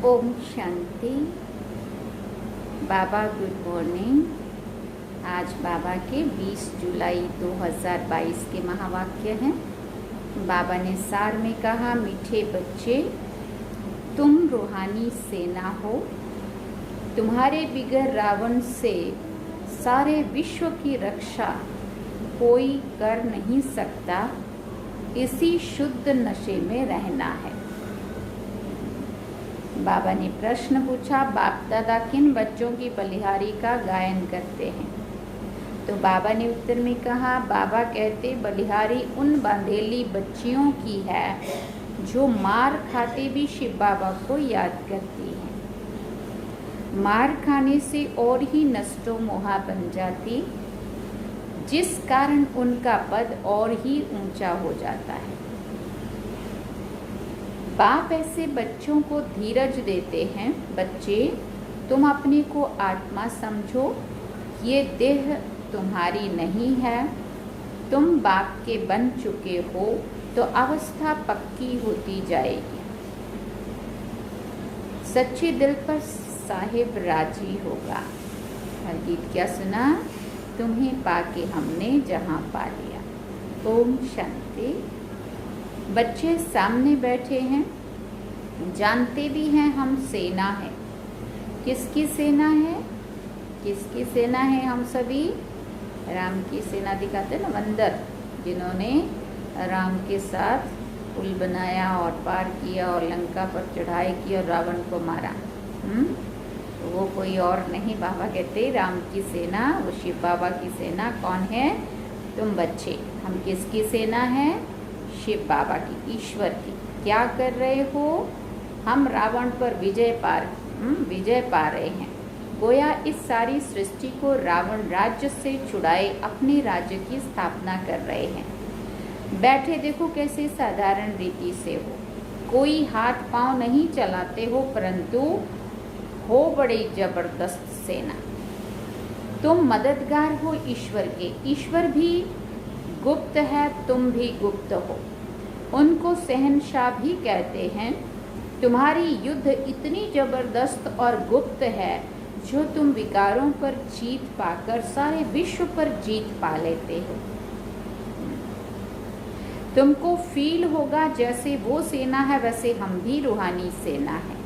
ओम शांति। बाबा good morning. आज बाबा के 20 जुलाई 2022 के महावाक्य हैं। बाबा ने सार में कहा, मीठे बच्चे, तुम रूहानी सेना हो। तुम्हारे बिगड़ रावण से सारे विश्व की रक्षा कोई कर नहीं सकता। इसी शुद्ध नशे में रहना है। बाबा ने प्रश्न पूछा, बाप दादा किन बच्चों की बलिहारी का गायन करते हैं? तो बाबा ने उत्तर में कहा, बाबा कहते बलिहारी उन बांधेली बच्चियों की है जो मार खाते भी शिव बाबा को याद करती हैं। मार खाने से और ही नष्टो मोहा बन जाती, जिस कारण उनका पद और ही ऊंचा हो जाता है। बाप ऐसे बच्चों को धीरज देते हैं, बच्चे तुम अपने को आत्मा समझो, ये देह तुम्हारी नहीं है। तुम बाप के बन चुके हो तो अवस्था पक्की होती जाएगी। सच्चे दिल पर साहिब राजी होगा। हर गीत क्या सुना? तुम्हें पाके हमने जहां पा लिया। ओम शांति। बच्चे सामने बैठे हैं, जानते भी हैं हम सेना है। किसकी सेना है? किसकी सेना है? हम सभी राम की सेना दिखाते ना, बंदर जिन्होंने राम के साथ पुल बनाया और पार किया और लंका पर चढ़ाई की और रावण को मारा। तो वो कोई और नहीं, बाबा कहते राम की सेना, वो शिव बाबा की सेना। कौन है? तुम बच्चे। हम किसकी सेना है? शिव बाबा की, ईश्वर की। क्या कर रहे हो? हम रावण पर विजय पा रहे हैं। गोया इस सारी सृष्टि को रावण राज्य से छुड़ाए अपने राज्य की स्थापना कर रहे हैं। बैठे देखो कैसे साधारण रीति से हो, कोई हाथ पांव नहीं चलाते हो, परंतु हो बड़ी जबरदस्त सेना। तुम मददगार हो ईश्वर के। ईश्वर भी गुप्त है, तुम भी गुप्त हो। उनको शहंशाह भी कहते हैं। तुम्हारी युद्ध इतनी जबरदस्त और गुप्त है जो तुम विकारों पर जीत पाकर सारे विश्व पर जीत पा लेते हो। तुमको फील होगा जैसे वो सेना है वैसे हम भी रूहानी सेना है।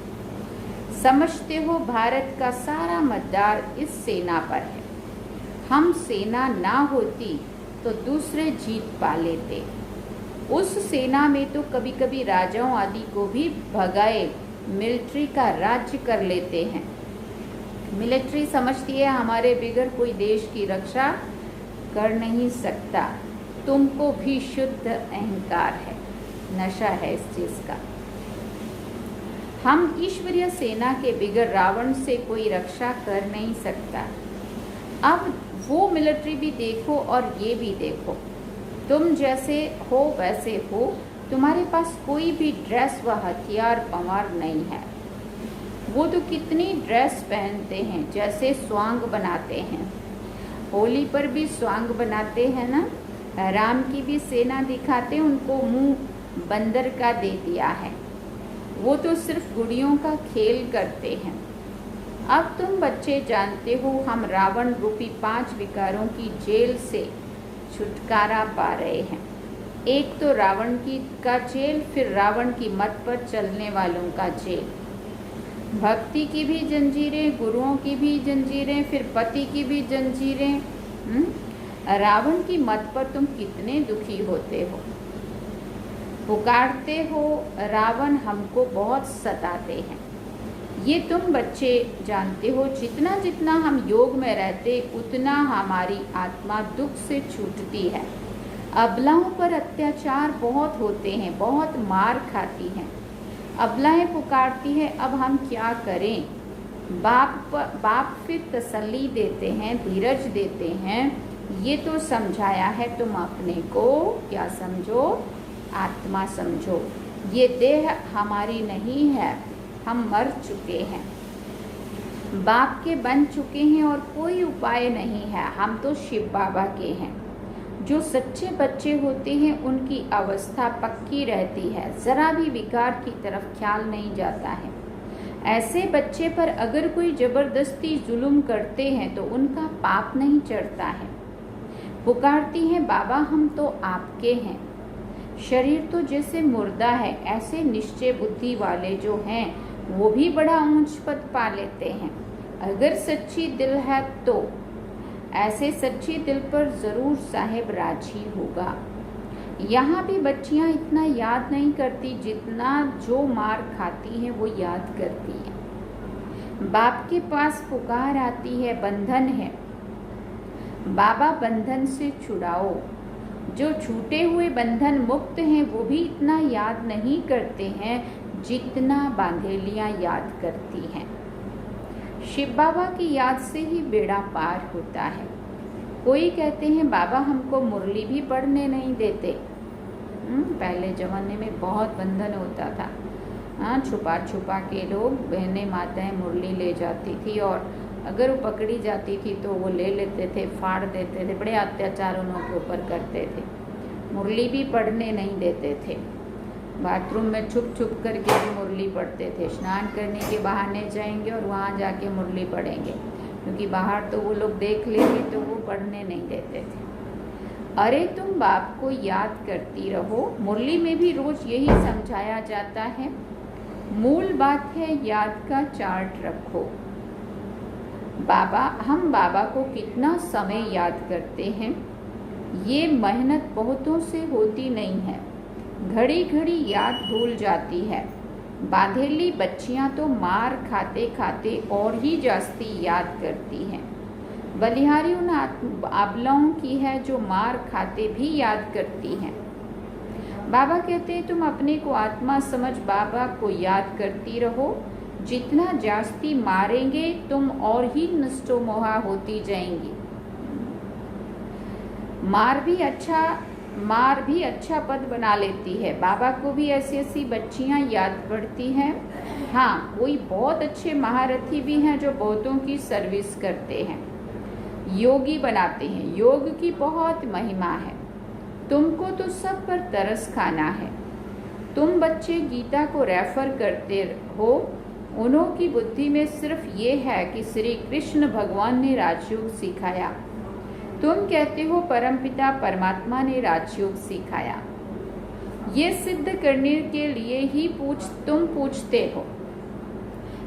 समझते हो भारत का सारा मतदार इस सेना पर है। हम सेना ना होती तो दूसरे जीत पा लेते। उस सेना में तो कभी कभी राजाओं आदि को भी भगाए मिलिट्री का राज्य कर लेते हैं। मिलिट्री समझती है हमारे बिगड़ कोई देश की रक्षा कर नहीं सकता। तुमको भी शुद्ध अहंकार है, नशा है इस चीज का। हम ईश्वरीय सेना के बिगड़ रावण से कोई रक्षा कर नहीं सकता। अब वो मिलिट्री भी देखो और ये भी देखो, तुम जैसे हो वैसे हो। तुम्हारे पास कोई भी ड्रेस व हथियार पवार नहीं है। वो तो कितनी ड्रेस पहनते हैं, जैसे स्वांग बनाते हैं। होली पर भी स्वांग बनाते हैं ना। राम की भी सेना दिखाते, उनको मुंह बंदर का दे दिया है। वो तो सिर्फ गुड़ियों का खेल करते हैं। अब तुम बच्चे जानते हो हम रावण रूपी 5 विकारों की जेल से छुटकारा पा रहे हैं। एक तो रावण का जेल, फिर रावण की मत पर चलने वालों का जेल। भक्ति की भी जंजीरें, गुरुओं की भी जंजीरें, फिर पति की भी जंजीरें। रावण की मत पर तुम कितने दुखी होते हो, पुकारते हो, रावण हमको बहुत सताते हैं। ये तुम बच्चे जानते हो। जितना जितना हम योग में रहते उतना हमारी आत्मा दुख से छूटती है। अबलाओं पर अत्याचार बहुत होते हैं, बहुत मार खाती हैं। अबलाएं पुकारती है, अब हम क्या करें? बाप फिर तसल्ली देते हैं, धीरज देते हैं। ये तो समझाया है, तुम अपने को क्या समझो? आत्मा समझो। ये देह हमारी नहीं है, हम मर चुके हैं, बाप के बन चुके हैं और कोई उपाय नहीं है। हम तो शिव बाबा के हैं। जो सच्चे बच्चे होते हैं उनकी अवस्था पक्की रहती है, जरा भी विकार की तरफ ख्याल नहीं जाता है। ऐसे बच्चे पर अगर कोई जबरदस्ती जुल्म करते हैं तो उनका पाप नहीं चढ़ता है। पुकारती हैं बाबा हम तो आपके हैं। शरीर तो जैसे मुर्दा है, ऐसे निश्चय बुद्धि वाले जो हैं वो भी बड़ा ऊंच पद पा लेते हैं। अगर सच्ची दिल है तो ऐसे सच्चे दिल पर जरूर साहेब राजी होगा। यहाँ भी बच्चियाँ इतना याद नहीं करती जितना जो मार खाती हैं वो याद करती हैं। बाप के पास पुकार आती है, बंधन है, बाबा बंधन से छुड़ाओ। जो छूटे हुए बंधन मुक्त हैं वो भी इतना याद नहीं करते हैं जितना बांधेलियाँ याद करती हैं। शिव बाबा की याद से ही बेड़ा पार होता है। कोई कहते हैं बाबा हमको मुरली भी पढ़ने नहीं देते। पहले ज़माने में बहुत बंधन होता था। हाँ, छुपा छुपा के लोग बहनें माताएं मुरली ले जाती थी और अगर वो पकड़ी जाती थी तो वो ले लेते थे, फाड़ देते थे, बड़े अत्याचार उनके ऊपर करते थे। मुरली भी पढ़ने नहीं देते थे। बाथरूम में छुप छुप करके भी मुरली पढ़ते थे। स्नान करने के बहाने जाएंगे और वहाँ जाके मुरली पढ़ेंगे, क्योंकि बाहर तो वो लोग देख लेंगे तो वो पढ़ने नहीं देते थे। अरे तुम बाप को याद करती रहो। मुरली में भी रोज यही समझाया जाता है। मूल बात है याद का चार्ट रखो। हम बाबा को कितना समय याद करते हैं, ये मेहनत बहुतों से होती नहीं है। घड़ी घड़ी याद भूल जाती है। बांधेली बच्चियां तो मार खाते खाते और ही जास्ती याद करती हैं। बलिहारी उन आबलाओं की है जो मार खाते भी याद करती हैं। बाबा कहते हैं तुम अपने को आत्मा समझ बाबा को याद करती रहो। जितना जास्ती मारेंगे तुम और ही नष्टो मोहा होती जाएंगी। मार भी अच्छा पद बना लेती है। बाबा को भी ऐसी ऐसी बच्चियां याद पड़ती हैं। हाँ, कोई बहुत अच्छे महारथी भी हैं जो बहुतों की सर्विस करते हैं, योगी बनाते हैं। योग की बहुत महिमा है। तुमको तो सब पर तरस खाना है। तुम बच्चे गीता को रेफर करते हो। उन्हों की बुद्धि में सिर्फ ये है कि श्री कृष्ण भगवान ने राजयोग सिखाया। तुम कहते हो परमपिता परमात्मा ने राजयोग सिखाया। ये सिद्ध करने के लिए ही तुम पूछते हो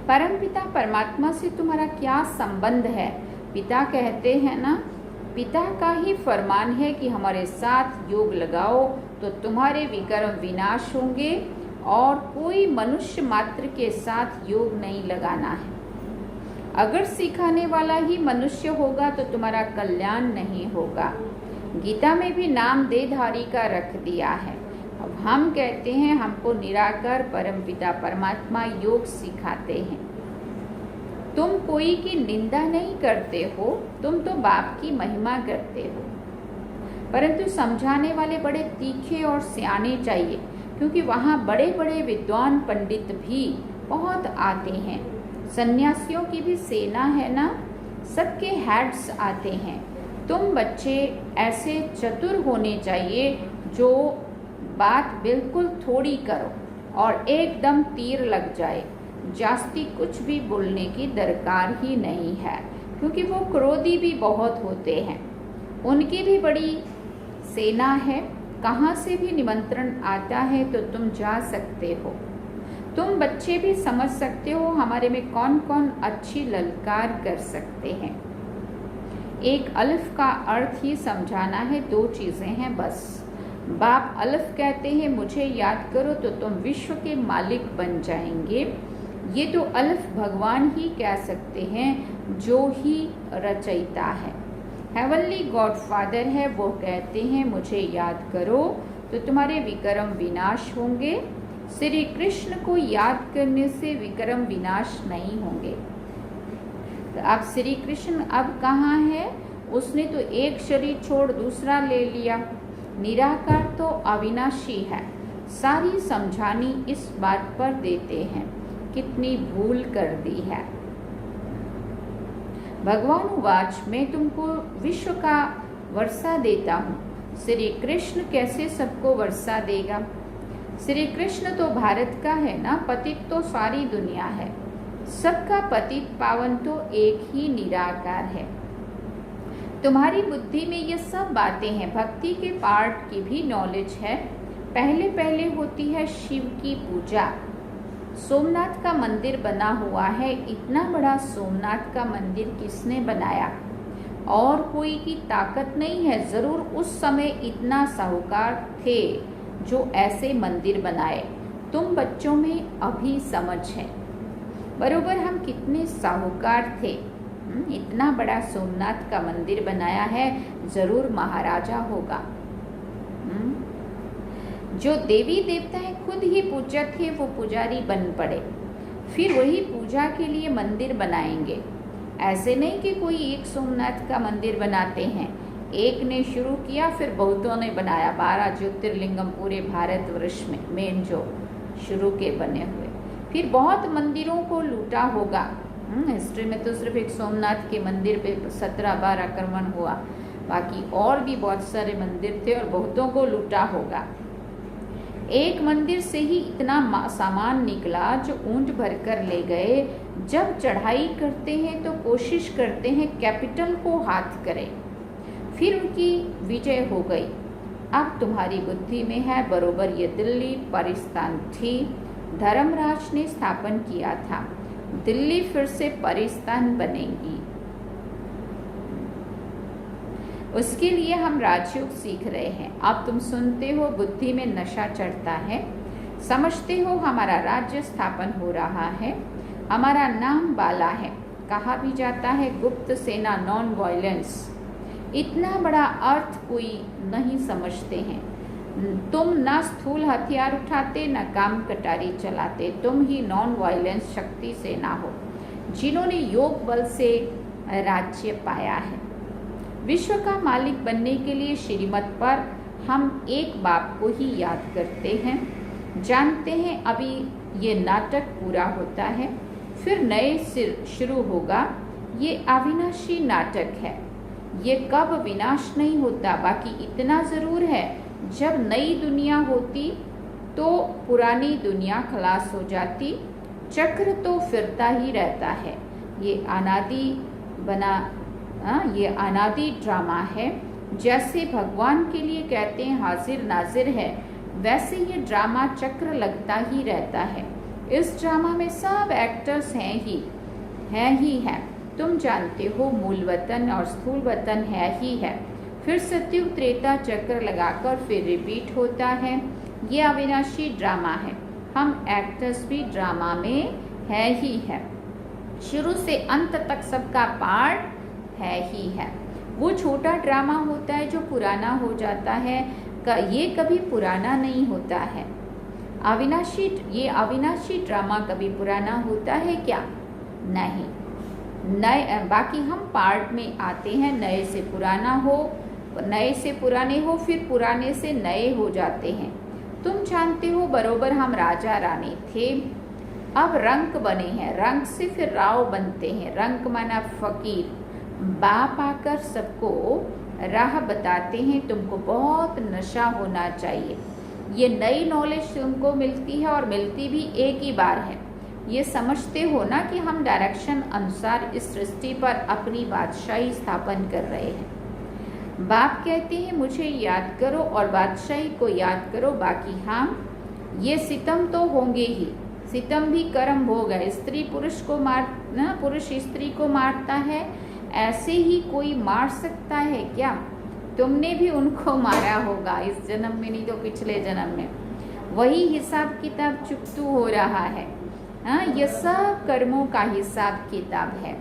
परमपिता परमात्मा से तुम्हारा क्या संबंध है। पिता कहते हैं ना, पिता का ही फरमान है कि हमारे साथ योग लगाओ तो तुम्हारे विकर्म विनाश होंगे और कोई मनुष्य मात्र के साथ योग नहीं लगाना है। अगर सिखाने वाला ही मनुष्य होगा तो तुम्हारा कल्याण नहीं होगा। गीता में भी नाम देधारी का रख दिया है। अब हम कहते हैं हमको निराकार परमपिता परमात्मा योग सिखाते हैं। तुम कोई की निंदा नहीं करते हो, तुम तो बाप की महिमा करते हो। परंतु समझाने वाले बड़े तीखे और सियाने चाहिए, क्योंकि वहाँ बड़े बड़े विद्वान पंडित भी बहुत आते हैं। सन्यासियों की भी सेना है ना, सबके हेड्स आते हैं। तुम बच्चे ऐसे चतुर होने चाहिए जो बात बिल्कुल थोड़ी करो और एकदम तीर लग जाए। जास्ती कुछ भी बोलने की दरकार ही नहीं है, क्योंकि वो क्रोधी भी बहुत होते हैं। उनकी भी बड़ी सेना है। कहाँ से भी निमंत्रण आता है तो तुम जा सकते हो। तुम बच्चे भी समझ सकते हो हमारे में कौन कौन अच्छी ललकार कर सकते हैं। एक अल्फ का अर्थ ही समझाना है, दो चीज़ें हैं बस। बाप अल्फ कहते हैं मुझे याद करो तो तुम विश्व के मालिक बन जाएंगे। ये तो अल्फ भगवान ही कह सकते हैं जो ही रचयिता है, हेवनली गॉड फादर है। वो कहते हैं मुझे याद करो तो तुम्हारे विकर्म विनाश होंगे। श्री कृष्ण को याद करने से विकर्म विनाश नहीं होंगे। तो अब श्री कृष्ण अब कहाँ है? उसने तो एक शरीर छोड़ दूसरा ले लिया। निराकार तो अविनाशी है। सारी समझानी इस बात पर देते हैं, कितनी भूल कर दी है। भगवान उवाच, मैं तुमको विश्व का वर्षा देता हूँ, श्री कृष्ण कैसे सबको वर्षा देगा? श्री कृष्ण तो भारत का है ना, पतित तो सारी दुनिया है। सबका पतित पावन तो एक ही निराकार है। तुम्हारी बुद्धि में ये सब बातें हैं, भक्ति के पार्ट की भी नॉलेज है। पहले पहले होती है शिव की पूजा। सोमनाथ का मंदिर बना हुआ है। इतना बड़ा सोमनाथ का मंदिर किसने बनाया? और कोई की ताकत नहीं है। जरूर उस समय इतना साहूकार थे जो ऐसे मंदिर बनाए। तुम बच्चों में अभी समझ है बरोबर हम कितने साहूकार थे। इतना बड़ा सोमनाथ का मंदिर बनाया है, जरूर महाराजा होगा। जो देवी देवता है खुद ही पूजक थे, वो पुजारी बन पड़े, फिर वही पूजा के लिए मंदिर बनाएंगे। ऐसे नहीं कि कोई एक सोमनाथ का मंदिर बनाते हैं। एक ने शुरू किया, फिर बहुतों ने बनाया। 12 ज्योतिर्लिंगम पूरे भारतवर्ष में मेन जो शुरू के बने हुए, फिर बहुत मंदिरों को लूटा होगा। हिस्ट्री में तो सिर्फ एक सोमनाथ के मंदिर पे 17 बार आक्रमण हुआ, बाकी और भी बहुत सारे मंदिर थे और बहुतों को लूटा होगा। एक मंदिर से ही इतना सामान निकला जो ऊंट भरकर ले गए। जब चढ़ाई करते हैं तो कोशिश करते हैं कैपिटल को हाथ करें, फिर उनकी विजय हो गई। अब तुम्हारी बुद्धि में है बरोबर ये दिल्ली परिस्थान थी, धर्मराज ने स्थापन किया था। दिल्ली फिर से परिस्थान बनेगी। उसके लिए हम राजयोग सीख रहे हैं। अब तुम सुनते हो, बुद्धि में नशा चढ़ता है, समझते हो हमारा राज्य स्थापन हो रहा है, हमारा नाम बाला है। कहा भी जाता है गुप्त सेना, नॉन वायलेंस। इतना बड़ा अर्थ कोई नहीं समझते हैं। तुम ना स्थूल हथियार उठाते, न काम कटारी चलाते। तुम ही नॉन वायलेंस शक्ति सेना हो, जिन्होंने योग बल से राज्य पाया है। विश्व का मालिक बनने के लिए श्रीमत पर हम एक बाप को ही याद करते हैं। जानते हैं अभी ये नाटक पूरा होता है, फिर नए सिर शुरू होगा। ये अविनाशी नाटक है, ये कब विनाश नहीं होता। बाकी इतना ज़रूर है, जब नई दुनिया होती तो पुरानी दुनिया खलास हो जाती। चक्र तो फिरता ही रहता है। ये अनादि ड्रामा है। जैसे भगवान के लिए कहते हैं हाजिर नाजिर है, वैसे ये ड्रामा चक्र लगता ही रहता है। इस ड्रामा में सब एक्टर्स हैं ही हैं। तुम जानते हो मूल वतन और स्थूल वतन है ही है। फिर सत्युग त्रेता चक्र लगाकर फिर रिपीट होता है। ये अविनाशी ड्रामा है। हम एक्टर्स भी ड्रामा में है ही है। शुरू से अंत तक सबका पार्ट है ही है। वो छोटा ड्रामा होता है जो पुराना हो जाता है, ये कभी पुराना नहीं होता है। ये अविनाशी ड्रामा कभी पुराना होता है क्या? नहीं। नए बाकी हम पार्ट में आते हैं, नए से पुराना हो, नए से पुराने हो, फिर पुराने से नए हो जाते हैं। तुम जानते हो बरोबर हम राजा रानी थे, अब रंक बने हैं। रंक से फिर राव बनते हैं। रंक माना फकीर। बाप आकर सबको राह बताते हैं। तुमको बहुत नशा होना चाहिए। ये नई नॉलेज तुमको मिलती है और मिलती भी एक ही बार है। ये समझते हो ना कि हम डायरेक्शन अनुसार इस सृष्टि पर अपनी बादशाही स्थापन कर रहे हैं। बाप कहते हैं मुझे याद करो और बादशाही को याद करो। बाकी हम ये सितम तो होंगे ही। सितम भी कर्म भोग है। स्त्री पुरुष स्त्री को मारता है, ऐसे ही कोई मार सकता है क्या? तुमने भी उनको मारा होगा, इस जन्म में नहीं तो पिछले जन्म में। वही हिसाब किताब चुकतू हो रहा है। ये सब कर्मों का हिसाब किताब है।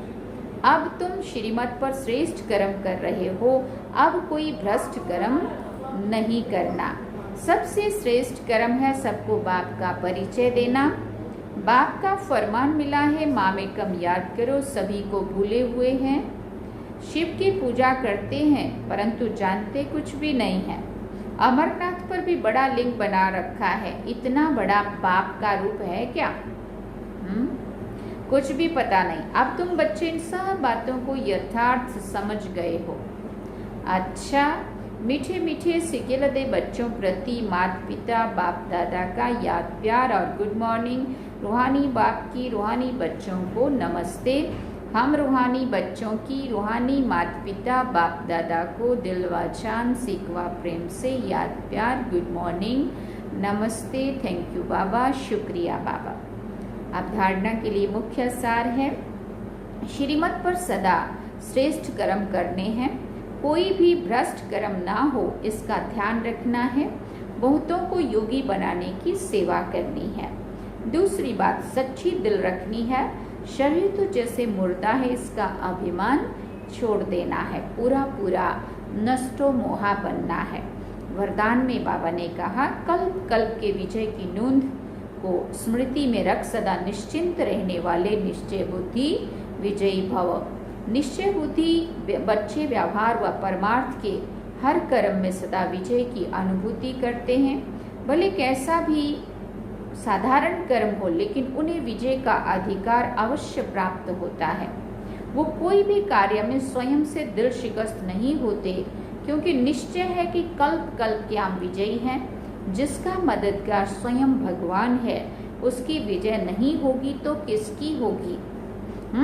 अब तुम श्रीमत पर श्रेष्ठ कर्म कर रहे हो। अब कोई भ्रष्ट कर्म नहीं करना। सबसे श्रेष्ठ कर्म है सबको बाप का परिचय देना। बाप का फरमान मिला है, मामेकम याद करो। सभी को भूले हुए हैं। शिव की पूजा करते हैं परंतु जानते कुछ भी नहीं है। अमरनाथ पर भी बड़ा लिंग बना रखा है। इतना बड़ा बाप का रूप है क्या? कुछ भी पता नहीं। अब तुम बच्चे इन सब बातों को यथार्थ समझ गए हो। अच्छा, मीठे मीठे सिकेलदे बच्चों प्रति माता पिता बाप दादा का याद प्यार और गुड मॉर्निंग। रूहानी बाप की रूहानी बच्चों को नमस्ते। हम रूहानी बच्चों की रूहानी माता पिता बाप दादा को दिल व जान सिकवा प्रेम से याद प्यार गुड मॉर्निंग नमस्ते। थैंक यू बाबा, शुक्रिया बाबा। अब धारणा के लिए मुख्य सार है, श्रीमत पर सदा श्रेष्ठ कर्म करने हैं, कोई भी भ्रष्ट कर्म ना हो इसका ध्यान रखना है, बहुतों को योगी बनाने की सेवा करनी है। दूसरी बात, सच्ची दिल रखनी है, शरीर तो जैसे मुर्दा है इसका अभिमान छोड़ देना है, पूरा पूरा नष्टो मोहा बनना है। वरदान में बाबा ने कहा, कल्प कल्प के विजय की नूंद को स्मृति में रख सदा निश्चिंत रहने वाले निश्चय बुद्धि विजयी भव। निश्चय बुद्धि बच्चे व्यवहार व परमार्थ के हर कर्म में सदा विजय की अनुभूति करते हैं। भले कैसा भी साधारण कर्म हो, लेकिन उन्हें विजय का अधिकार अवश्य प्राप्त होता है। वो कोई भी कार्य में स्वयं से दिल शिकस्त नहीं होते, क्योंकि निश्चय है कि कल्प कल्प के हम विजयी हैं। जिसका मददगार स्वयं भगवान है, उसकी विजय नहीं होगी तो किसकी होगी?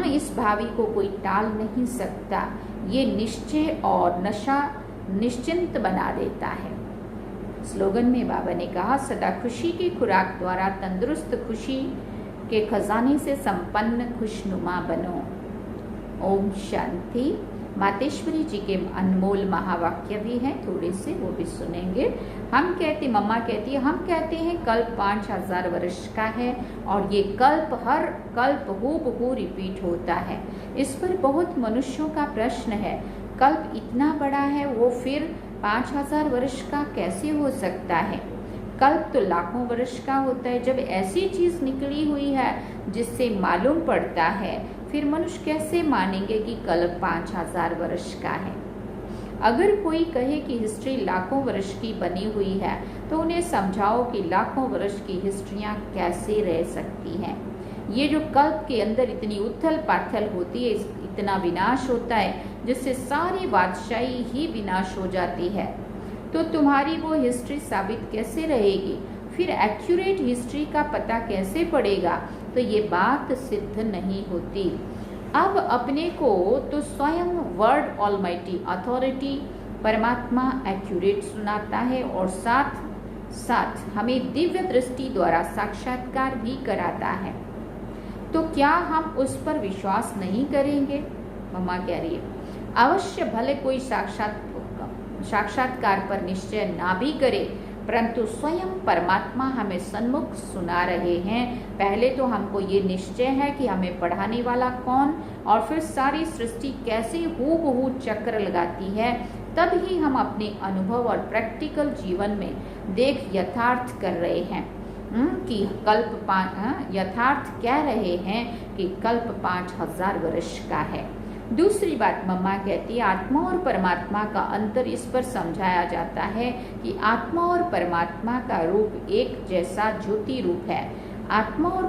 इस भावी को कोई टाल नहीं सकता। ये निश्चय और नशा निश्चिंत बना देता है। स्लोगन में बाबा ने कहा, सदा खुशी की खुराक द्वारा तंदुरुस्त खुशी के खजाने से संपन्न खुशनुमा बनो। ओम शांति। मातेश्वरी जी के अनमोल महावाक्य भी हैं, थोड़े से वो भी सुनेंगे। मम्मा कहती है, हम कहते हैं कल्प 5000 वर्ष का है और ये कल्प हर कल्प हूबहू रिपीट होता है। इस पर बहुत मनुष्यों का प्रश्न है, कल्प इतना बड़ा है वो फिर 5000 वर्ष का कैसे हो सकता है? कल्प तो लाखों वर्ष का होता है। जब ऐसी चीज निकली हुई है जिससे मालूम पड़ता है, फिर मनुष्य कैसे मानेंगे कि कल्प 5000 वर्ष का है? अगर कोई कहे कि हिस्ट्री लाखों वर्ष की बनी हुई है, तो उन्हें समझाओ कि लाखों वर्ष की हिस्ट्रियां कैसे रह सकती हैं। ये जो कल्प के अंदर इतनी उथल पाथल होती है, इतना विनाश होता है, जिससे सारी बादशाही ही विनाश हो जाती है, तो तुम्हारी वो हिस्ट्री साबित कैसे रहेगी? फिर एक्यूरेट हिस्ट्री का पता कैसे पड़ेगा? तो ये बात सिद्ध नहीं होती। अब अपने को तो स्वयं वर्ड ऑलमाइटी अथॉरिटी परमात्मा एक्यूरेट सुनाता है और साथ साथ हमें दिव्य दृष्टि द्वारा साक्षात्कार भी कराता है। तो क्या हम उस पर विश्वास नहीं करेंगे? मम्मा कह रही है, अवश्य भले कोई साक्षात्कार पर निश्चय ना भी करे, परंतु स्वयं परमात्मा हमें सन्मुख सुना रहे हैं। पहले तो हमको ये निश्चय है कि हमें पढ़ाने वाला कौन और फिर सारी सृष्टि कैसे हूबहू चक्र लगाती है, तब ही हम अपने अनुभव और प्रैक्टिकल जीवन में देख यथार्थ कर रहे हैं कि यथार्थ कह रहे हैं कि कल्प 5000 वर्ष का है। दूसरी बात मम्मा कहती है, आत्मा और परमात्मा का अंतर इस पर समझाया जाता है कि आत्मा और परमात्मा का रूप एक जैसा ज्योति रूप है। आत्मा और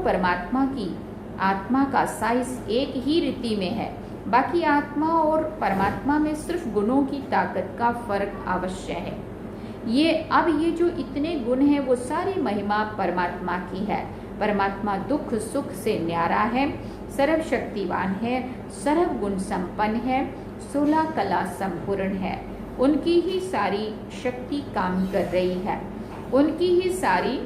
आत्मा का साइज एक ही रीति में है, बाकी आत्मा और परमात्मा में सिर्फ गुणों की ताकत का फर्क अवश्य है। ये जो इतने गुण हैं वो सारी महिमा परमात्मा की है। परमात्मा दुख सुख से न्यारा है, सर्वशक्तिवान है, सर्व गुण संपन्न है, 16 कला संपूर्ण है। उनकी ही सारी शक्ति काम कर रही है, उनकी ही सारी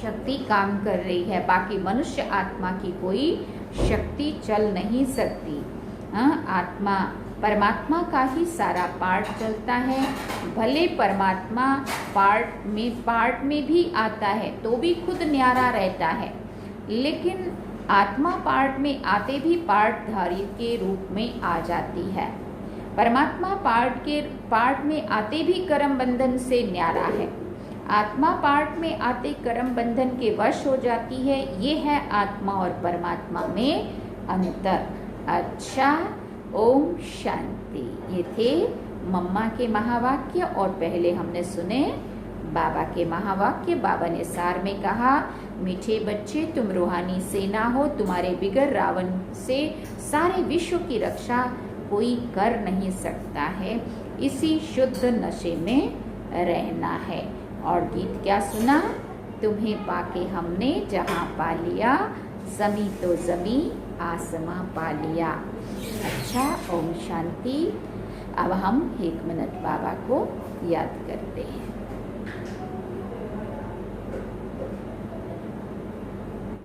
शक्ति काम कर रही है। बाकी मनुष्य आत्मा की कोई शक्ति चल नहीं सकती। आत्मा परमात्मा का ही सारा पार्ट चलता है। भले परमात्मा पार्ट में भी आता है तो भी खुद न्यारा रहता है, लेकिन आत्मा पार्ट में आते भी पार्टधारी के रूप में आ जाती है। परमात्मा पार्ट में आते भी कर्म बंधन से न्यारा है। आत्मा पार्ट में आते कर्म बंधन के वश हो जाती है। ये है आत्मा और परमात्मा में अंतर। अच्छा, ओम शांति। ये थे मम्मा के महावाक्य और पहले हमने सुने बाबा के महावाक्य। बाबा ने सार में कहा, मीठे बच्चे तुम रूहानी सेना हो, तुम्हारे बिगर रावण से सारे विश्व की रक्षा कोई कर नहीं सकता है। इसी शुद्ध नशे में रहना है। और गीत क्या सुना? तुम्हें पाके हमने जहाँ पा लिया, ज़मी तो ज़मी आसमां पा लिया। अच्छा, ओम शांति। अब हम 1 मिनट बाबा को याद करते हैं।